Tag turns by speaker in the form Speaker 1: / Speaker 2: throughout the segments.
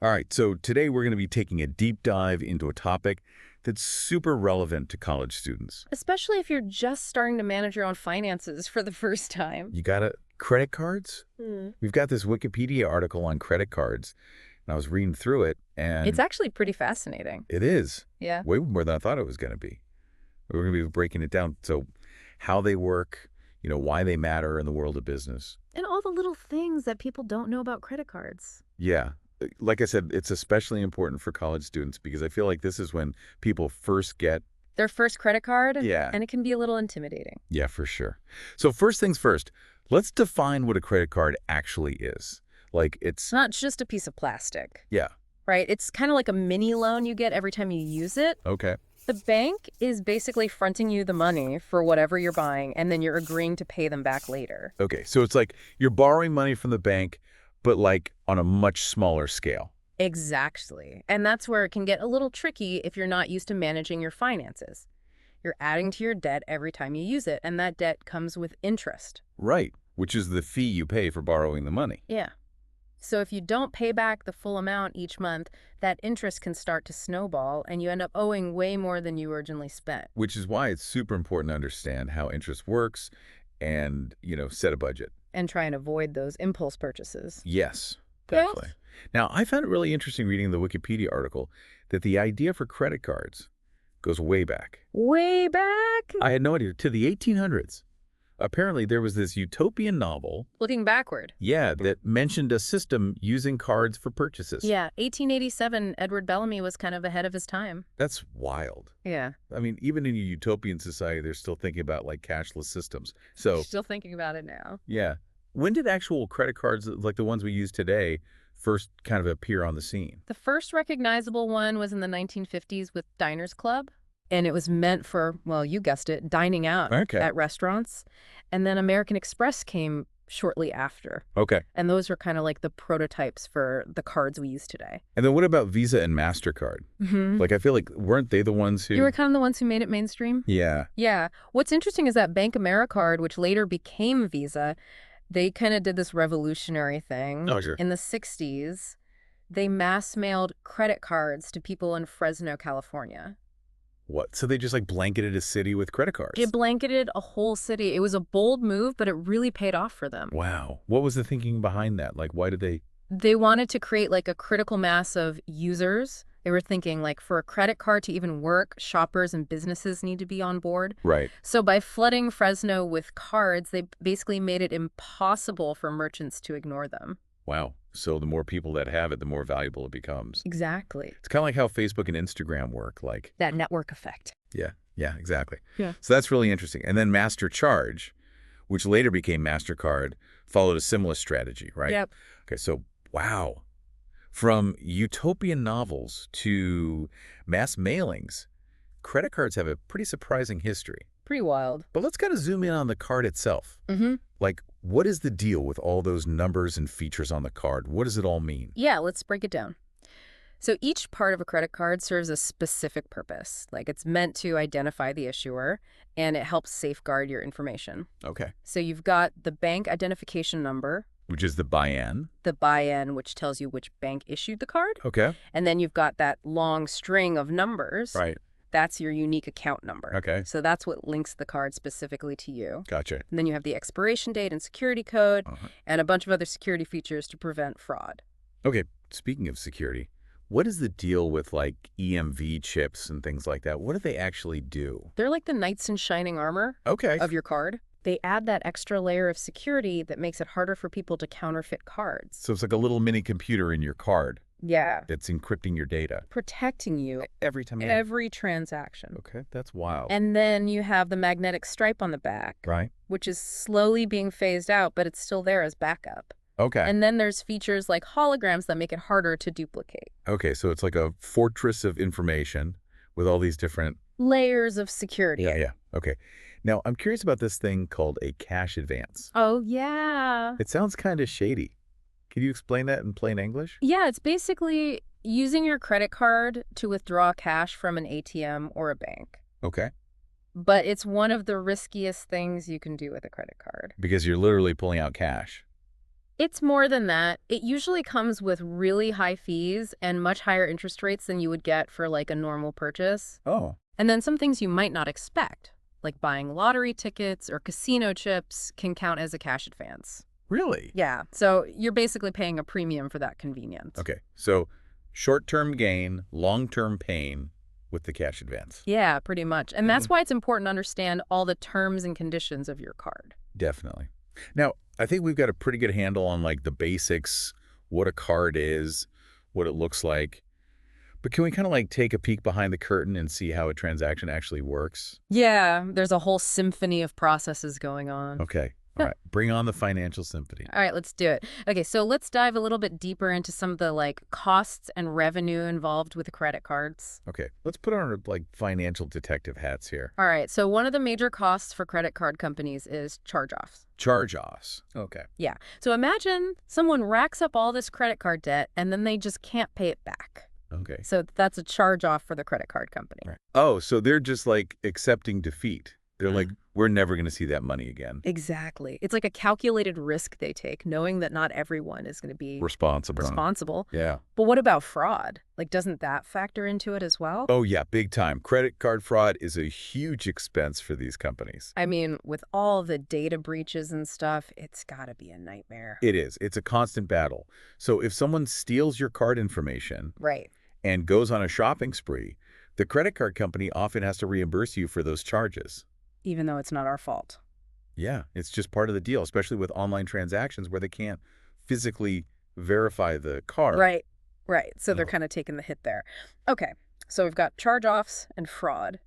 Speaker 1: All right, so today we're going to be taking a deep dive into a topic that's super relevant to college students.
Speaker 2: Especially if you're just starting to manage your own finances for the first time.
Speaker 1: You got it? Credit cards?
Speaker 2: Hmm.
Speaker 1: We've got this Wikipedia article on credit cards, and I was reading through it,
Speaker 2: It's
Speaker 1: and
Speaker 2: actually pretty fascinating.
Speaker 1: it is
Speaker 2: Yeah.
Speaker 1: way more than I thought it was going to be. We're going to be breaking it down. So how they work, why they matter in the world of business.
Speaker 2: And all the little things that people don't know about credit cards.
Speaker 1: Yeah. Like I said, it's especially important for college students because I feel like this is when people first get.
Speaker 2: Their first credit card,
Speaker 1: Yeah.
Speaker 2: and it can be a little intimidating.
Speaker 1: Yeah, for sure. So first things first, let's define what a credit card actually is. Like
Speaker 2: It's
Speaker 1: it's,
Speaker 2: not just a piece of plastic,
Speaker 1: yeah,
Speaker 2: right? It's kind of like a mini loan you get every time you use it.
Speaker 1: okay.
Speaker 2: The bank is basically fronting you the money for whatever you're buying, and then you're agreeing to pay them back later.
Speaker 1: Okay, so it's like you're borrowing money from the bank, but like on a much smaller scale.
Speaker 2: Exactly. And that's where it can get a little tricky if you're not used to managing your finances. You're adding to your debt every time you use it, and that debt comes with interest.
Speaker 1: Right, which is the fee you pay for borrowing the money.
Speaker 2: Yeah. So if you don't pay back the full amount each month, that interest can start to snowball, and you end up owing way more than you originally spent.
Speaker 1: Which is why it's super important to understand how interest works and, set a budget.
Speaker 2: And try and avoid those impulse purchases.
Speaker 1: Yes,
Speaker 2: Yes.
Speaker 1: actually. Now, I found it really interesting reading the Wikipedia article that the idea for credit cards goes way back.
Speaker 2: Way back?
Speaker 1: I had no idea, to the 1800s. Apparently, there was this utopian novel,
Speaker 2: Looking backward.
Speaker 1: that mentioned a system using cards for purchases.
Speaker 2: Yeah, 1887, Edward Bellamy was kind of ahead of his time.
Speaker 1: That's wild.
Speaker 2: Yeah.
Speaker 1: I mean, even in a utopian society, they're still thinking about like cashless systems. So,
Speaker 2: Still thinking about it now.
Speaker 1: yeah. When did actual credit cards like the ones we use today first kind of appear on the scene?
Speaker 2: The first recognizable one was in the 1950s with Diners Club, and it was meant for, well, you guessed it, dining out
Speaker 1: Okay.
Speaker 2: at restaurants. And then American Express came shortly after.
Speaker 1: Okay.
Speaker 2: And those are kind of like the prototypes for the cards we use today.
Speaker 1: And then what about Visa and MasterCard?
Speaker 2: Mm-hmm.
Speaker 1: Like, I feel like, weren't they the ones who...
Speaker 2: You were kind of the ones who made it mainstream?
Speaker 1: Yeah.
Speaker 2: Yeah. What's interesting is that Bank AmeriCard, which later became Visa, they kind of did this revolutionary thing.
Speaker 1: Oh, sure.
Speaker 2: In the 60s, they mass mailed credit cards to people in Fresno, California.
Speaker 1: What? So they just like blanketed a city with credit cards?
Speaker 2: It blanketed a whole city. It was a bold move, but it really paid off for them.
Speaker 1: Wow. What was the thinking behind that? Like, why did they...
Speaker 2: They wanted to create like a critical mass of users. They were thinking like for a credit card to even work, shoppers and businesses need to be on board.
Speaker 1: Right.
Speaker 2: So by flooding Fresno with cards, they basically made it impossible for merchants to ignore them.
Speaker 1: Wow. So the more people that have it, the more valuable it becomes.
Speaker 2: Exactly.
Speaker 1: It's kind of like how Facebook and Instagram work. Like,
Speaker 2: That network effect.
Speaker 1: yeah, exactly.
Speaker 2: Yeah.
Speaker 1: So that's really interesting. And then MasterCharge, which later became MasterCard, followed a similar strategy, right?
Speaker 2: Yep.
Speaker 1: Okay, so wow. From utopian novels to mass mailings, credit cards have a pretty surprising history.
Speaker 2: Pretty wild.
Speaker 1: But let's kind of zoom in on the card itself.
Speaker 2: Mm-hmm.
Speaker 1: Like, what is the deal with all those numbers and features on the card? What does it all mean?
Speaker 2: Yeah, let's break it down. So each part of a credit card serves a specific purpose. Like it's meant to identify the issuer, and it helps safeguard your information.
Speaker 1: Okay.
Speaker 2: So you've got the bank identification number,
Speaker 1: Which is the buy-in.
Speaker 2: the buy-in, which tells you which bank issued the card.
Speaker 1: Okay.
Speaker 2: And then you've got that long string of numbers.
Speaker 1: Right.
Speaker 2: That's your unique account number.
Speaker 1: Okay.
Speaker 2: So that's what links the card specifically to you.
Speaker 1: Gotcha.
Speaker 2: And then you have the expiration date and security code,
Speaker 1: Uh-huh.
Speaker 2: and a bunch of other security features to prevent fraud.
Speaker 1: Okay. Speaking of security, what is the deal with like EMV chips and things like that? What do they actually do?
Speaker 2: They're like the knights in shining armor
Speaker 1: Okay.
Speaker 2: of your card. They add that extra layer of security that makes it harder for people to counterfeit cards.
Speaker 1: So it's like a little mini computer in your card
Speaker 2: Yeah.
Speaker 1: that's encrypting your data.
Speaker 2: Protecting you
Speaker 1: Every time you...
Speaker 2: every transaction.
Speaker 1: Okay, that's wild.
Speaker 2: And then you have the magnetic stripe on the back,
Speaker 1: Right?
Speaker 2: which is slowly being phased out, but it's still there as backup.
Speaker 1: Okay.
Speaker 2: And then there's features like holograms that make it harder to duplicate.
Speaker 1: Okay, so it's like a fortress of information with all these different...
Speaker 2: Layers of security.
Speaker 1: Yeah. Okay. Now, I'm curious about this thing called a cash advance.
Speaker 2: Oh, yeah.
Speaker 1: It sounds kind of shady. Can you explain that in plain English?
Speaker 2: Yeah, it's basically using your credit card to withdraw cash from an ATM or a bank.
Speaker 1: Okay.
Speaker 2: But it's one of the riskiest things you can do with a credit card.
Speaker 1: Because you're literally pulling out cash.
Speaker 2: It's more than that. It usually comes with really high fees and much higher interest rates than you would get for like a normal purchase.
Speaker 1: Oh,
Speaker 2: And then some things you might not expect, like buying lottery tickets or casino chips, can count as a cash advance.
Speaker 1: really?
Speaker 2: Yeah, so you're basically paying a premium for that convenience.
Speaker 1: Okay, so short-term gain, long-term pain with the cash advance.
Speaker 2: Yeah, pretty much. And that's why it's important to understand all the terms and conditions of your card.
Speaker 1: Definitely. Now, I think we've got a pretty good handle on like the basics, what a card is, what it looks like. But can we kind of like take a peek behind the curtain and see how a transaction actually works?
Speaker 2: Yeah, there's a whole symphony of processes going on.
Speaker 1: Okay. All right. Bring on the financial symphony.
Speaker 2: All right, let's do it. Okay, so let's dive a little bit deeper into some of the like costs and revenue involved with the credit cards.
Speaker 1: Okay. Let's put on our like financial detective hats here.
Speaker 2: All right, so one of the major costs for credit card companies is charge-offs.
Speaker 1: Charge-offs. Okay.
Speaker 2: Yeah, so imagine someone racks up all this credit card debt and then they just can't pay it back.
Speaker 1: Okay.
Speaker 2: So that's a charge-off for the credit card company.
Speaker 1: Right. Oh, so they're just like accepting defeat. They're like, we're never going to see that money again.
Speaker 2: Exactly. It's like a calculated risk they take, knowing that not everyone is going to be
Speaker 1: Responsible. Yeah.
Speaker 2: But what about fraud? Like, doesn't that factor into it as well?
Speaker 1: Oh, yeah, big time. Credit card fraud is a huge expense for these companies.
Speaker 2: I mean, with all the data breaches and stuff, it's got to be a nightmare.
Speaker 1: It is. It's a constant battle. So if someone steals your card information
Speaker 2: Right.
Speaker 1: and goes on a shopping spree, the credit card company often has to reimburse you for those charges.
Speaker 2: Even though it's not our fault.
Speaker 1: Yeah, it's just part of the deal, especially with online transactions where they can't physically verify the card.
Speaker 2: Right. Right. So they're
Speaker 1: Oh.
Speaker 2: kind of taking the hit there. Okay. So we've got charge-offs and fraud.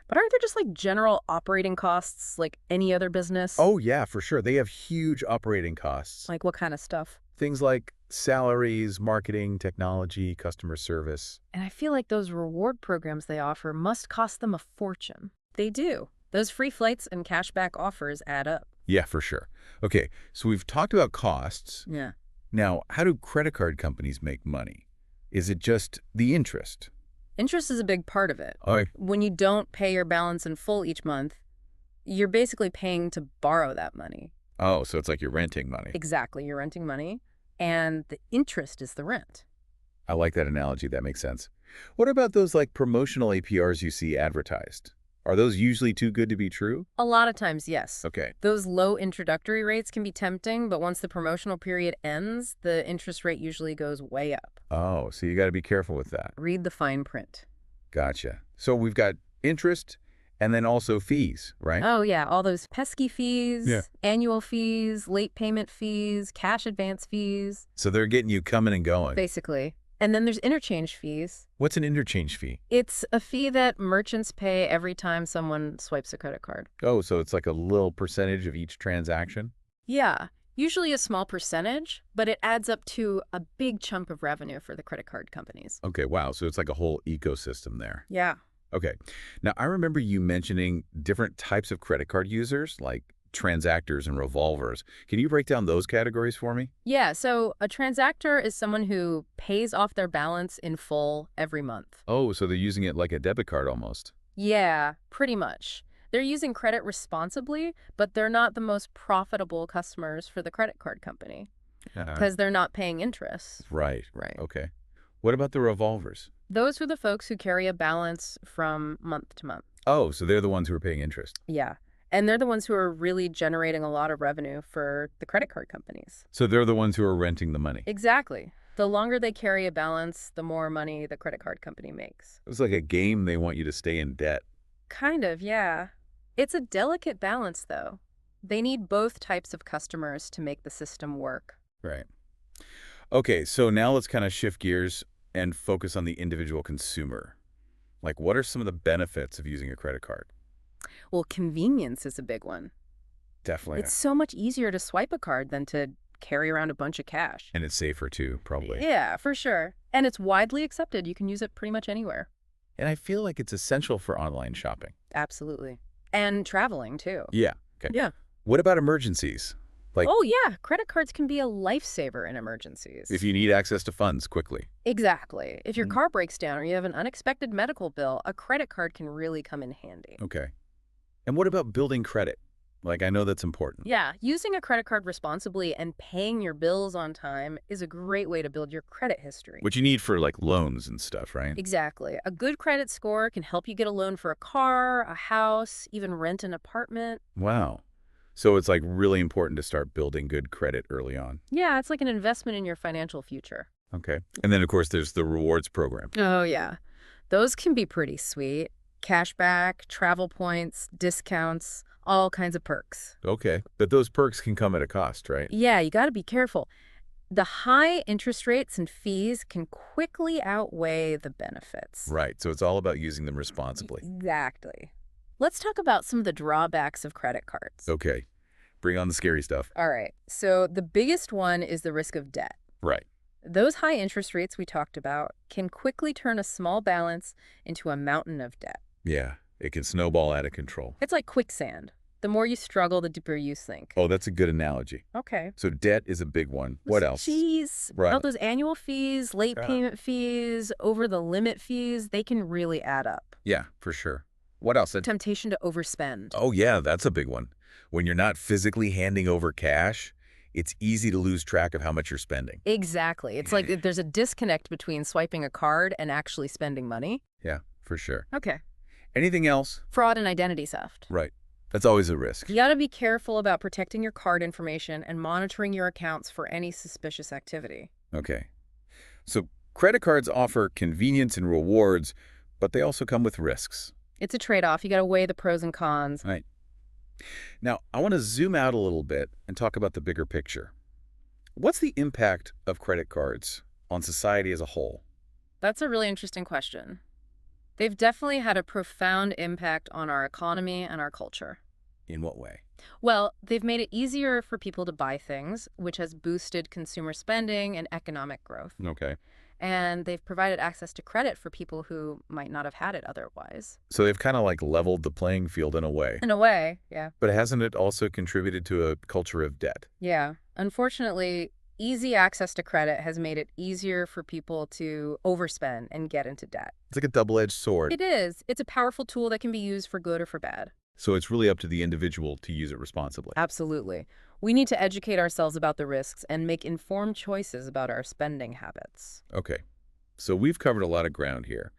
Speaker 2: But aren't there just like general operating costs like any other business?
Speaker 1: Oh, yeah, for sure. They have huge operating costs.
Speaker 2: Like what kind of stuff?
Speaker 1: Things like salaries, marketing, technology, customer service.
Speaker 2: And I feel like those reward programs they offer must cost them a fortune. They do. Those free flights and cashback offers add up.
Speaker 1: Yeah, for sure. Okay, so we've talked about costs.
Speaker 2: Yeah.
Speaker 1: Now, how do credit card companies make money? Is it just the interest?
Speaker 2: Interest is a big part of it.
Speaker 1: Oh,
Speaker 2: When you don't pay your balance in full each month, you're basically paying to borrow that money.
Speaker 1: oh, so it's like you're renting money.
Speaker 2: Exactly. You're renting money, and the interest is the rent.
Speaker 1: I like that analogy. That makes sense. What about those like promotional APRs you see advertised? Are those usually too good to be true?
Speaker 2: A lot of times, yes.
Speaker 1: Okay.
Speaker 2: Those low introductory rates can be tempting, but once the promotional period ends, the interest rate usually goes way up.
Speaker 1: Oh, so you got to be careful with that.
Speaker 2: Read the fine print.
Speaker 1: Gotcha. So we've got interest and then also fees, right?
Speaker 2: Oh, yeah, all those pesky fees,
Speaker 1: Yeah.
Speaker 2: annual fees, late payment fees, cash advance fees,
Speaker 1: So they're getting you coming and going.
Speaker 2: basically. And then there's interchange fees.
Speaker 1: What's an interchange fee?
Speaker 2: It's a fee that merchants pay every time someone swipes a credit card.
Speaker 1: Oh, so it's like a little percentage of each transaction?
Speaker 2: Yeah, usually a small percentage, but it adds up to a big chunk of revenue for the credit card companies.
Speaker 1: Okay, wow. So it's like a whole ecosystem there.
Speaker 2: Yeah.
Speaker 1: Okay. Now, I remember you mentioning different types of credit card users, like transactors and revolvers. Can you break down those categories for me?
Speaker 2: Yeah, so a transactor is someone who pays off their balance in full every month.
Speaker 1: Oh, so they're using it like a debit card almost.
Speaker 2: Yeah, pretty much. They're using credit responsibly, but they're not the most profitable customers for the credit card company because they're not paying interest.
Speaker 1: Right.
Speaker 2: Right.
Speaker 1: Okay. What about the revolvers?
Speaker 2: Those are the folks who carry a balance from month to month.
Speaker 1: Oh, so they're the ones who are paying interest.
Speaker 2: Yeah. And they're the ones who are really generating a lot of revenue for the credit card companies.
Speaker 1: So they're the ones who are renting the money.
Speaker 2: Exactly. The longer they carry a balance, the more money the credit card company makes.
Speaker 1: It's like a game. They want you to stay in debt.
Speaker 2: Kind of, yeah. It's a delicate balance, though. They need both types of customers to make the system work.
Speaker 1: Right. Okay, so now let's kind of shift gears and focus on the individual consumer. Like, what are some of the benefits of using a credit card?
Speaker 2: Well, convenience is a big one.
Speaker 1: Definitely.
Speaker 2: It's so much easier to swipe a card than to carry around a bunch of cash.
Speaker 1: And it's safer too, probably.
Speaker 2: Yeah, for sure. And it's widely accepted. You can use it pretty much anywhere.
Speaker 1: And I feel like it's essential for online shopping.
Speaker 2: Absolutely. And traveling, too.
Speaker 1: Yeah. Okay.
Speaker 2: Yeah.
Speaker 1: What about emergencies? Like,
Speaker 2: Oh, yeah. Credit cards can be a lifesaver in emergencies.
Speaker 1: if you need access to funds quickly.
Speaker 2: Exactly. If your
Speaker 1: Mm.
Speaker 2: car breaks down or you have an unexpected medical bill, a credit card can really come in handy.
Speaker 1: Okay. And what about building credit? Like, I know that's important.
Speaker 2: Yeah, using a credit card responsibly and paying your bills on time is a great way to build your credit history.
Speaker 1: What you need for, like, loans and stuff, right?
Speaker 2: Exactly. A good credit score can help you get a loan for a car, a house, even rent an apartment.
Speaker 1: Wow. So it's, like, really important to start building good credit early on.
Speaker 2: Yeah, it's like an investment in your financial future.
Speaker 1: Okay. And then, of course, there's the rewards program.
Speaker 2: Oh, yeah. Those can be pretty sweet. Cashback, travel points, discounts, all kinds of perks.
Speaker 1: Okay. But those perks can come at a cost, right?
Speaker 2: Yeah, you got to be careful. The high interest rates and fees can quickly outweigh the benefits.
Speaker 1: Right. So it's all about using them responsibly.
Speaker 2: Exactly. Let's talk about some of the drawbacks of credit cards.
Speaker 1: Okay. Bring on the scary stuff.
Speaker 2: All right. So the biggest one is the risk of debt.
Speaker 1: Right.
Speaker 2: Those high interest rates we talked about can quickly turn a small balance into a mountain of debt.
Speaker 1: Yeah. It can snowball out of control.
Speaker 2: It's like quicksand. The more you struggle, the deeper you sink.
Speaker 1: Oh, that's a good analogy.
Speaker 2: Okay.
Speaker 1: So debt is a big one. What else?
Speaker 2: Fees.
Speaker 1: Right.
Speaker 2: All those annual fees, late
Speaker 1: Yeah.
Speaker 2: payment fees, over the limit fees, they can really add up.
Speaker 1: Yeah, for sure. What else?
Speaker 2: Temptation to overspend.
Speaker 1: Oh, yeah, that's a big one. When you're not physically handing over cash, it's easy to lose track of how much you're spending.
Speaker 2: Exactly. It's like there's a disconnect between swiping a card and actually spending money.
Speaker 1: Yeah, for sure.
Speaker 2: Okay.
Speaker 1: Anything else?
Speaker 2: Fraud and identity theft.
Speaker 1: Right. That's always a risk.
Speaker 2: You got to be careful about protecting your card information and monitoring your accounts for any suspicious activity.
Speaker 1: Okay. So credit cards offer convenience and rewards, but they also come with risks.
Speaker 2: It's a trade-off. You got to weigh the pros and cons.
Speaker 1: Right. Now, I want to zoom out a little bit and talk about the bigger picture. What's the impact of credit cards on society as a whole?
Speaker 2: That's a really interesting question. They've definitely had a profound impact on our economy and our culture.
Speaker 1: In what way?
Speaker 2: Well, they've made it easier for people to buy things, which has boosted consumer spending and economic growth.
Speaker 1: Okay.
Speaker 2: And they've provided access to credit for people who might not have had it otherwise.
Speaker 1: So they've kind of like leveled the playing field in a way.
Speaker 2: In a way, yeah.
Speaker 1: But hasn't it also contributed to a culture of debt?
Speaker 2: Yeah. Unfortunately, easy access to credit has made it easier for people to overspend and get into debt.
Speaker 1: It's like a double-edged sword.
Speaker 2: It is. It's a powerful tool that can be used for good or for bad.
Speaker 1: So it's really up to the individual to use it responsibly.
Speaker 2: Absolutely. We need to educate ourselves about the risks and make informed choices about our spending habits.
Speaker 1: Okay. So we've covered a lot of ground here.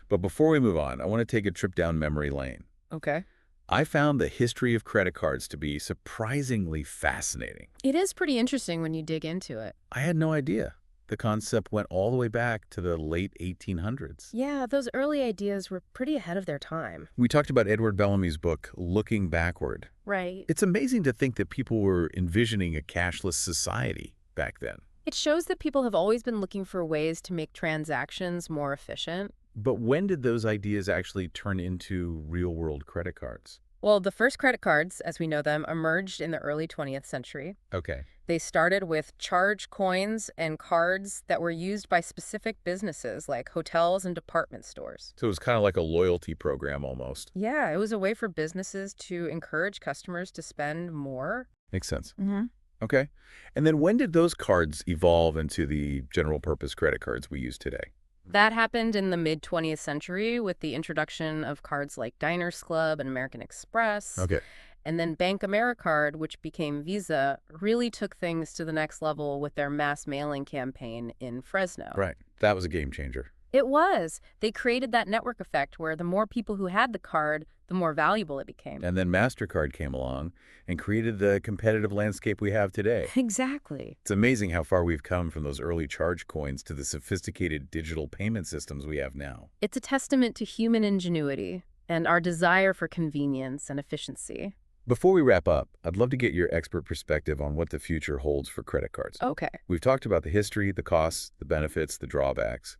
Speaker 1: But before we move on, I want to take a trip down memory lane.
Speaker 2: Okay.
Speaker 1: I found the history of credit cards to be surprisingly fascinating.
Speaker 2: It is pretty interesting when you dig into it.
Speaker 1: I had no idea. The concept went all the way back to the late 1800s.
Speaker 2: Yeah, those early ideas were pretty ahead of their time.
Speaker 1: We talked about Edward Bellamy's book, Looking Backward.
Speaker 2: Right.
Speaker 1: It's amazing to think that people were envisioning a cashless society back then.
Speaker 2: It shows that people have always been looking for ways to make transactions more efficient.
Speaker 1: But when did those ideas actually turn into real-world credit cards?
Speaker 2: Well, the first credit cards, as we know them, emerged in the early 20th century.
Speaker 1: Okay.
Speaker 2: They started with charge coins and cards that were used by specific businesses like hotels and department stores.
Speaker 1: So it was kind of like a loyalty program almost.
Speaker 2: Yeah, it was a way for businesses to encourage customers to spend more.
Speaker 1: Makes sense.
Speaker 2: Mm-hmm.
Speaker 1: Okay. And then when did those cards evolve into the general purpose credit cards we use today?
Speaker 2: That happened in the mid-20th century with the introduction of cards like Diners Club and American Express.
Speaker 1: Okay.
Speaker 2: And then Bank AmeriCard, which became Visa, really took things to the next level with their mass mailing campaign in Fresno.
Speaker 1: Right. That was a game changer.
Speaker 2: It was. They created that network effect where the more people who had the card, the more valuable it became.
Speaker 1: And then MasterCard came along and created the competitive landscape we have today.
Speaker 2: Exactly.
Speaker 1: It's amazing how far we've come from those early charge coins to the sophisticated digital payment systems we have now.
Speaker 2: It's a testament to human ingenuity and our desire for convenience and efficiency.
Speaker 1: Before we wrap up, I'd love to get your expert perspective on what the future holds for credit cards.
Speaker 2: Okay.
Speaker 1: We've talked about the history, the costs, the benefits, the drawbacks.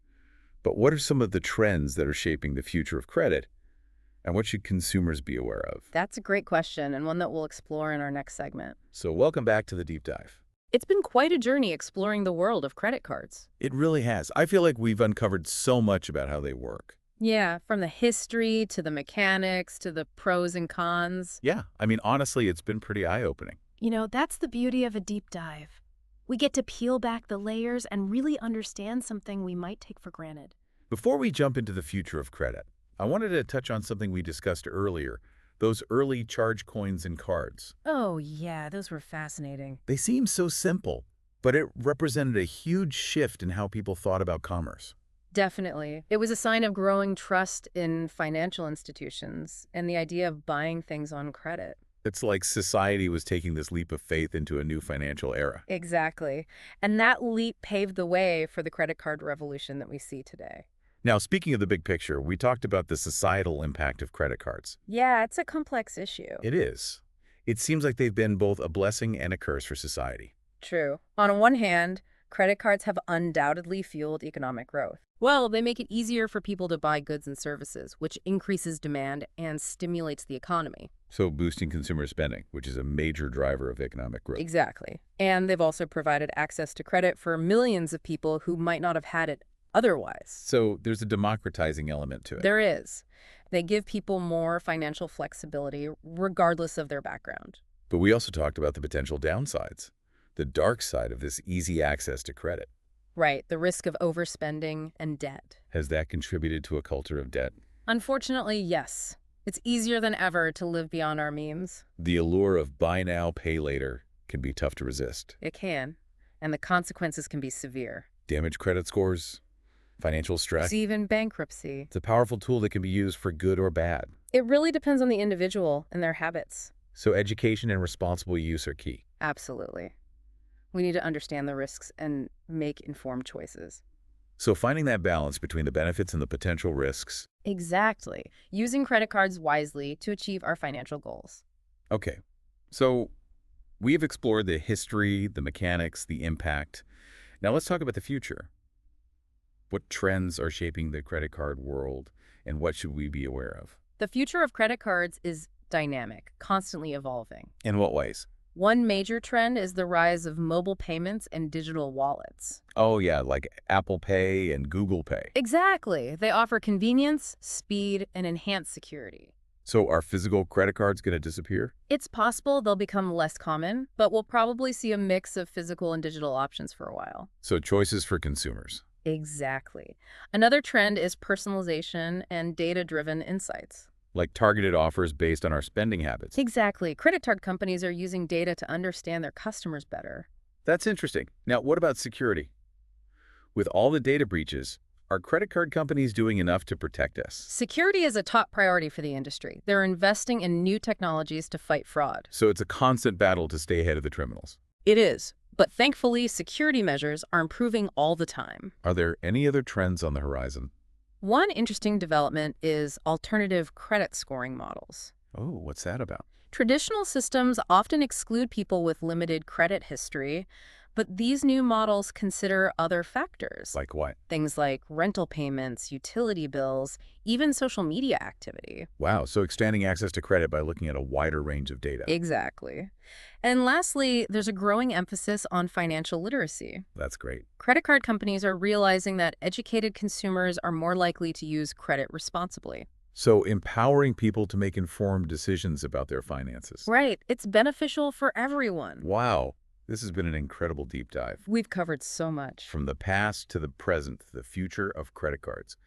Speaker 1: But what are some of the trends that are shaping the future of credit? And what should consumers be aware of?
Speaker 2: That's a great question and one that we'll explore in our next segment.
Speaker 1: So welcome back to the deep dive.
Speaker 2: It's been quite a journey exploring the world of credit cards.
Speaker 1: It really has. I feel like we've uncovered so much about how they work.
Speaker 2: Yeah, from the history to the mechanics to the pros and cons.
Speaker 1: Yeah, I mean, honestly, it's been pretty eye-opening.
Speaker 2: You know, that's the beauty of a deep dive. We get to peel back the layers and really understand something we might take for granted.
Speaker 1: Before we jump into the future of credit, I wanted to touch on something we discussed earlier, Those early charge coins and cards.
Speaker 2: Oh, yeah, those were fascinating.
Speaker 1: They seem so simple, but it represented a huge shift in how people thought about commerce.
Speaker 2: Definitely. It was a sign of growing trust in financial institutions and the idea of buying things on credit.
Speaker 1: It's like society was taking this leap of faith into a new financial era.
Speaker 2: Exactly. And that leap paved the way for the credit card revolution that we see today.
Speaker 1: Now, speaking of the big picture, we talked about the societal impact of credit cards.
Speaker 2: Yeah, it's a complex issue.
Speaker 1: It is. It seems like they've been both a blessing and a curse for society.
Speaker 2: True. On one hand, credit cards have undoubtedly fueled economic growth. Well, they make it easier for people to buy goods and services, which increases demand and stimulates the economy.
Speaker 1: So boosting consumer spending, which is a major driver of economic growth.
Speaker 2: Exactly. And they've also provided access to credit for millions of people who might not have had it otherwise.
Speaker 1: So there's a democratizing element to it.
Speaker 2: There is. They give people more financial flexibility regardless of their background.
Speaker 1: But we also talked about the potential downsides, the dark side of this easy access to credit.
Speaker 2: Right, the risk of overspending and debt.
Speaker 1: Has that contributed to a culture of debt?
Speaker 2: Unfortunately, yes. It's easier than ever to live beyond our means.
Speaker 1: The allure of buy now, pay later can be tough to resist.
Speaker 2: It can, and the consequences can be severe.
Speaker 1: Damaged credit scores, financial stress.
Speaker 2: It's even bankruptcy.
Speaker 1: It's a powerful tool that can be used for good or bad.
Speaker 2: It really depends on the individual and their habits.
Speaker 1: So education and responsible use are key.
Speaker 2: Absolutely. We need to understand the risks and make informed choices.
Speaker 1: So finding that balance between the benefits and the potential risks.
Speaker 2: Exactly. Using credit cards wisely to achieve our financial goals.
Speaker 1: Okay, so we have explored the history, the mechanics, the impact. Now let's talk about the future. What trends are shaping the credit card world, and what should we be aware of?
Speaker 2: The future of credit cards is dynamic, constantly evolving.
Speaker 1: In what ways?
Speaker 2: One major trend is the rise of mobile payments and digital wallets.
Speaker 1: Oh yeah, like Apple Pay and Google Pay.
Speaker 2: Exactly. They offer convenience, speed, and enhanced security.
Speaker 1: So are physical credit cards going to disappear?
Speaker 2: It's possible they'll become less common, but we'll probably see a mix of physical and digital options for a while.
Speaker 1: So choices for consumers.
Speaker 2: Exactly. Another trend is personalization and data-driven insights.
Speaker 1: Like targeted offers based on our spending habits.
Speaker 2: Exactly. Credit card companies are using data to understand their customers better.
Speaker 1: That's interesting. Now, what about security? With all the data breaches, are credit card companies doing enough to protect us?
Speaker 2: Security is a top priority for the industry. They're investing in new technologies to fight fraud.
Speaker 1: So it's a constant battle to stay ahead of the criminals.
Speaker 2: It is. But thankfully, security measures are improving all the time.
Speaker 1: Are there any other trends on the horizon?
Speaker 2: One interesting development is alternative credit scoring models.
Speaker 1: Oh, what's that about?
Speaker 2: Traditional systems often exclude people with limited credit history, but these new models consider other factors.
Speaker 1: Like what?
Speaker 2: Things like rental payments, utility bills, even social media activity.
Speaker 1: Wow, so extending access to credit by looking at a wider range of data.
Speaker 2: Exactly. And lastly, there's a growing emphasis on financial literacy.
Speaker 1: That's great.
Speaker 2: Credit card companies are realizing that educated consumers are more likely to use credit responsibly.
Speaker 1: So empowering people to make informed decisions about their finances.
Speaker 2: Right. It's beneficial for everyone.
Speaker 1: Wow, this has been an incredible deep dive.
Speaker 2: We've covered so much.
Speaker 1: From the past to the present, the future of credit cards.